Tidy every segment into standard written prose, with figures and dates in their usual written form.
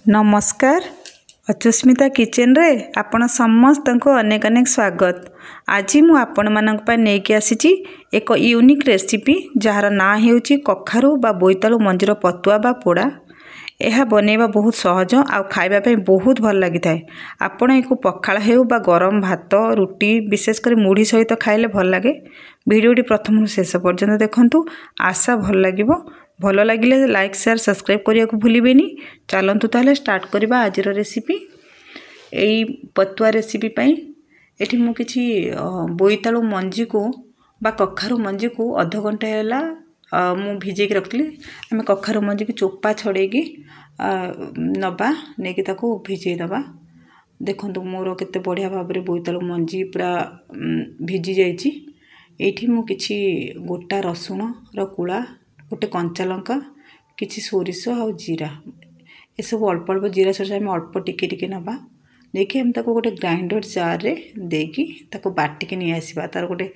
नमस्कार अचुस्मिता किचन रे आपण समस्त को अनेक अनेक स्वागत। आज मु आपण मानक पा नेकी आसीची एक यूनिक रेसिपी जार ना हेउची कखारु बा बोईतालु मंजीर पतुआ बा पोड़ा। यह बनैबा बहुत सहज आ खाइबा पे बहुत भल लगी थाए। आपण एको पखाळ हेउ बा गरम भात रुटी विशेषकर मुढ़ी सहित खाइले भल लगे। वीडियोटी प्रथम शेष पर्यंत देखंतु, आशा भल लागिबो। भल लगिले लाइक शेयर सब्सक्राइब करिया को भूलिबेनी। चलंतु ताले स्टार्ट करबा आजिर रेसिपी। एई पतुआ रेसिपी पई एठी मु किछि बोईतालु मंजी को बा कखारु मंजी को आधा घंटा हैला मु भिजे के रखली। आमे कखारु मंजी की चोपा छड़ेगी नबा नेकी ताको भिजे दबा। देखंतु मोर केते बढ़िया भाबरे बोईतालु मंजी पूरा भिजी जाईची। एठी मु किछि गोटा रसुण रो कुळा, गोटे कंचा लंका, किछि सोरिष आ जीरा, ए सब अल्प अल्प जीरा सोरिष आम अल्प टिके टिके नबा। देखिए हम ताको गोटे ग्राइंडर जार रे देकी ताको बाटिकी नहीं आसीबा, तार गोटे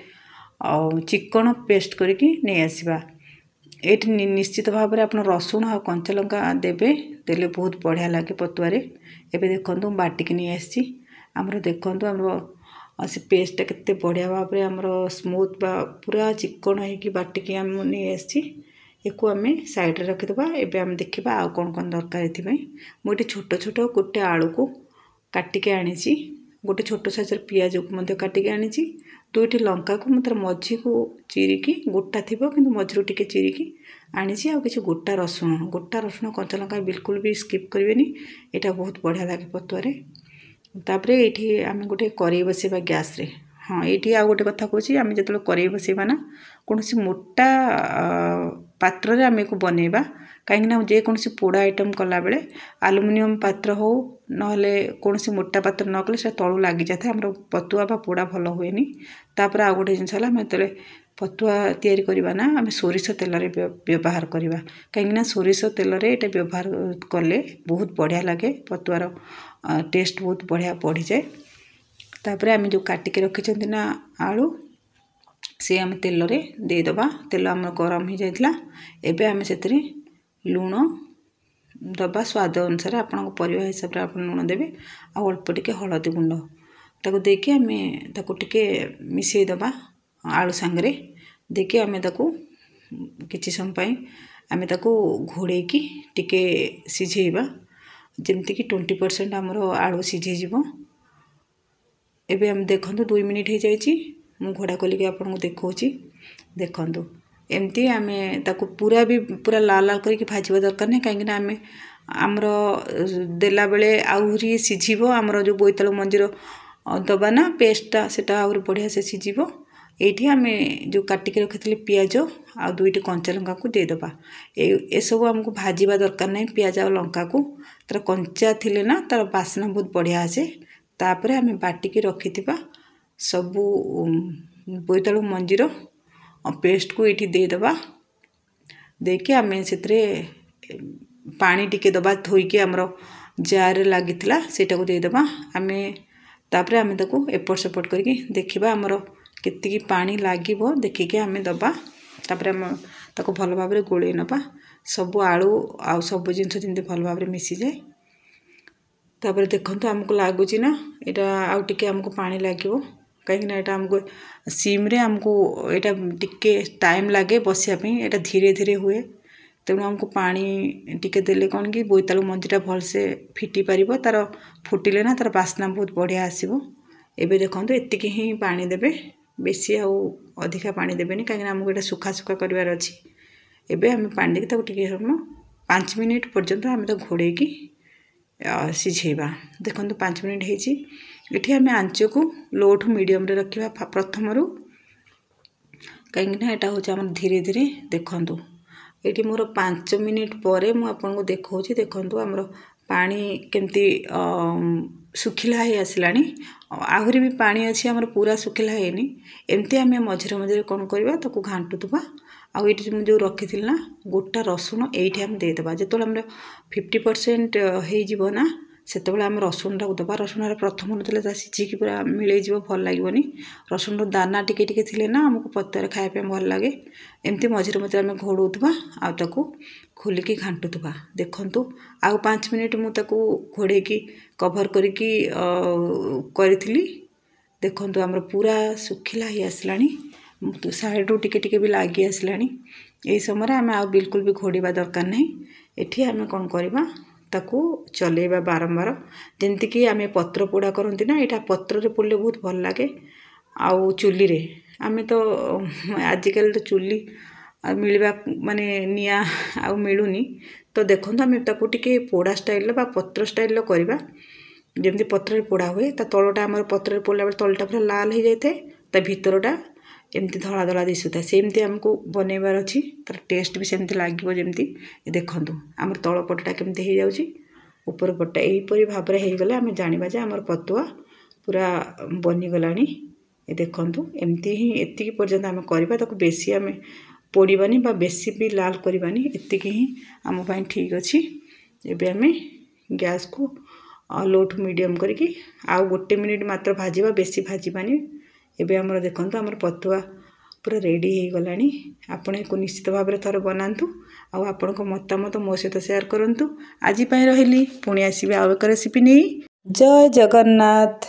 चिकन पेस्ट करके नहीं आसीबा। एठी निश्चित भाव में आपन रसुण आ कंचा लंका देबे, देले बहुत बढ़िया लागे पतुआरे। एबे देखंतु बाटिकी नहीं आसी हमरो, देखंतु हमरो से पेस्ट केते बढ़िया भाव में हमरो स्मूथ बा पूरा चिकन है कि बाटिकी हम नहीं आसी। एको आमे साइड रे रखि दबा। एबे हम देखिबा आ कोन कोन दरकार एथि पई। मोटे छोट छोट गोटे आलू को काटी के आनीची, गोटे छोट साइज रे पियाज को मध्य काटी के आनीची, दुईटी लंका को मतलब मझी को चिरिकी गोटा थिबो किंतु मझिरो टिके चिरिकी आनीची। आ किछि गोटा रसुण कंचा लंका बिल्कुल भी स्किप करबेनी, एटा बहुत बढ़िया लागे पतुआरे। तापरे एठी आमे गोटे करेई बसेबा गैस रे। हाँ, ये आ गोटे कथा कहूँ, आम जो करेई बसेबा ना कौन मोटा पात्र रे आम को बनैबा, कहीं जेकोसी पोड़ा आइटम कला बेले आलुमिनियम पात्र हो नहले कौन मोटा पात्र न कले से तलू लगी जाए आम पतुआ बा पोड़ा भल हुए। तापर आ गोटे जिनस आम जो पतुआ तैयारी करवा ना आम सोरिष तेल रे व्यवहार करवा, कहीं सोरिष तेल रे एटा व्यवहार कले बहुत बढ़िया लगे, पतुआर टेस्ट बहुत बढ़िया बढ़ी जाए। तापर आम जो काटिके रखी ना आलू से आम तेल रे दे दबा। तेल आम गरम हो जाइला। एबे आम से लुण दबा स्वाद अनुसार, आपन परिवार हिसाब रे आपन लुण देबे आ अल्प टिके हळदी गुंड ताको देके आम ताको टिके मिसई दबा आलू सांगरे देके आम ताको किछि समय पई आम ताको घोड़ेकी टिके सिझेइबा, जेमति कि 20% हमरो आलू सिझे जिवो। एबे हम देखंतु 2 मिनिट हो जाइछि, मु घोड़ा कलिके आपन को देखौछि। देखंतु एमती आमे ताको पूरा लाल लाल करके भाजवा दरकार नहीं, कहीं आमे आमरो देला बेले आउरी सिझिबो। आमरो जो बोईतालु मंजीर दबा ना पेस्टटा सेटा आउरी बढ़िया से सिझिबो। एठी आमे जो काटिके रखिथिले पियाज आ दुईटी कंचा लंका को दे दबा। ए सब हमको भाजीबा दरकार नहीं, पियाज आ लंका को तार कंचा थिले ना तार बासना बहुत बढ़िया आसे। तापरे आमे बाटिकी रखिथिबा सबु बोईतालु मंजीर पेस्ट को ये दे दबा। देके आम से पानी टिके दबा, धोईके आमर जार लगिथिला सेटा को दे दबा। आम तापर आम ताको एपट सेपट करके देखिबा आमर केतिकी पानी लागिबो देखिके आम दबा। तापर आम ताको भल भाव में गोले नबा, सब आलू आ सब जिनस जमी भल भाव में मिसी जाए। तापर देखंतु हमको लागुची ना एटा आउ टिके हमको पानी लागिबो, कहीं एटा हमको सीम रे हमको एटा टिके टाइम लगे बसिया पे, एटा धीरे धीरे हुए। तेणु हमको पानी टिके देले कौन कि बोईतालु मंजीटा भल से फिटी पारिबो, तार फुटिले ना तार बास्ना बहुत बढ़िया आसीबो। एबे देखंतु एतिकी ही पानी देबे, बेसी आ अधिका पानी देबेनी, कहीं हमको एटा सुखा सुखा करबार अछि। एबे हम पानी देके ताको टिके हम 5 मिनिट पर्यंत हम तो घोड़ेकी सिझेइबा। देखंतु 5 मिनिट हेची। एठी आम आंच को लो टू मीडियम रे रखिबा प्रथम रु, कहीं एटा हो धीरे धीरे। देखंतु एठी मोर 5 मिनिट पर मु आपन को देखौछि। देखंतु हमरो पानी केमती सुखिला है आसलानी, आहुरी भी पानी अच्छी हमर पूरा सुखिला हैनी। एमती आम मझिरे मझिरे कौन करवा ताको घांटुवा। आ ये जो रखी ना गोटा रसुण ये आम देदेबा। जो 50% हो ना ସେତେବେଳେ ଆମେ ରସୁଣଟାକୁ ଦେବା। ରସୁଣରେ ପ୍ରଥମ ଦେଲେ ତା ସିଝିକି ପୁରା ମିଳେଇଯିବ, ଭଲ ଲାଗିବନି। ରସୁଣର ଦାନା ଟିକେ ଟିକେ ଥିଲେ ନା ଆମକୁ ପତରେ ଖାଇବା ପାଇଁ ଭଲ ଲାଗେ। ଏମିତି ମଝିରେ ମଝିରେ ଆମେ ଘୋଡ଼ଉଥିବା ଆଉ ତାକୁ ଖୋଲିକି ଘାଣ୍ଟୁଥିବା। ଦେଖନ୍ତୁ ଆଉ 5 ମିନିଟ୍ ମୁଁ ତାକୁ ଘୋଡ଼େଇକି କଭର୍ କରିକି କରିଥିଲି। ଦେଖନ୍ତୁ ଆମର ପୁରା ଶୁଖିଲା ହେଇ ଆସିଲାଣି, ସାଇଡ଼ରୁ ଟିକେ ଟିକେ ବି ଲାଗି ଆସିଲାଣି। ଏହି ସମୟରେ ଆମେ ଆଉ ବିଲକୁଲ ବି ଘୋଡ଼ିବା ଦରକାର ନାହିଁ। ଏଠି ଆମେ କ'ଣ କରିବା, ତାକୁ ଚଲେଇବା ବାରମ୍ବାର, ଯେମିତିକି ଆମେ ପତ୍ର ପୋଡ଼ା କରନ୍ତି ନା, ଏଇଟା ପତ୍ରରେ ପୋଡ଼ିଲେ ବହୁତ ଭଲ ଲାଗେ। ଆଉ ଚୁଲିରେ ଆମେ ତ ଆଜିକାଲି ତ ଚୁଲି ମିଳିବା ମାନେ ନିଆଁ ଆଉ ମିଳୁନି। ତ ଦେଖନ୍ତୁ ଆମେ ତାକୁ ଟିକେ ପୋଡ଼ା ଷ୍ଟାଇଲ୍ର ବା ପତ୍ର ଷ୍ଟାଇଲ୍ର କରିବା, ଯେମିତି ପତ୍ରରେ ପୋଡ଼ା ହୁଏ। ତା ତଳଟା ଆମର ପତ୍ରରେ ପୋଡ଼ିଲା ବେଳେ ତଳଟା ପୁରା ଲାଲ ହେଇଯାଇଥାଏ, ତା ଭିତରଟା ଏମିତି ଧଳା ଧଳା ଦିଶୁଥାଏ। ସେମିତି ଆମକୁ ବନେଇବାର ଅଛି, ତାର ଟେଷ୍ଟ ବି ସେମିତି ଲାଗିବ ଯେମିତି। ଦେଖନ୍ତୁ ଆମର ତଳ ପଟଟା କେମିତି ହେଇଯାଉଛି, ଉପର ପଟଟା ଏହିପରି ଭାବରେ ହେଇଗଲେ ଆମେ ଜାଣିବା ଯେ ଆମର ପତୁଆ ପୁରା ବନିଗଲାଣି। ଦେଖନ୍ତୁ ଏମିତି ହିଁ ଏତିକି ପର୍ଯ୍ୟନ୍ତ ଆମେ କରିବା, ତାକୁ ବେଶୀ ଆମେ ପୋଡ଼ିବାନି ବା ବେଶୀ ବି ଲାଲ କରିବାନି, ଏତିକି ହିଁ ଆମ ପାଇଁ ଠିକ୍ ଅଛି। ଏବେ ଆମେ ଗ୍ୟାସ୍କୁ ଲୋ ଟୁ ମିଡ଼ିୟମ୍ କରିକି ଆଉ 1 ମିନିଟ୍ ମାତ୍ର ଭାଜିବା, ବେଶୀ ଭାଜିବାନି। ଏବେ ଆମର ଦେଖନ୍ତୁ ଆମର ପତୁଆ ପୁରା ରେଡ଼ି ହେଇଗଲାଣି। ଆପଣ ଏହାକୁ ନିଶ୍ଚିତ ଭାବରେ ଥରେ ବନାନ୍ତୁ ଆଉ ଆପଣଙ୍କ ମତାମତ ମୋ ସହିତ ସେୟାର କରନ୍ତୁ। ଆଜି ପାଇଁ ରହିଲି, ପୁଣି ଆସିବି ଆଉ ଏକ ରେସିପି ନେଇ। ଜୟ ଜଗନ୍ନାଥ।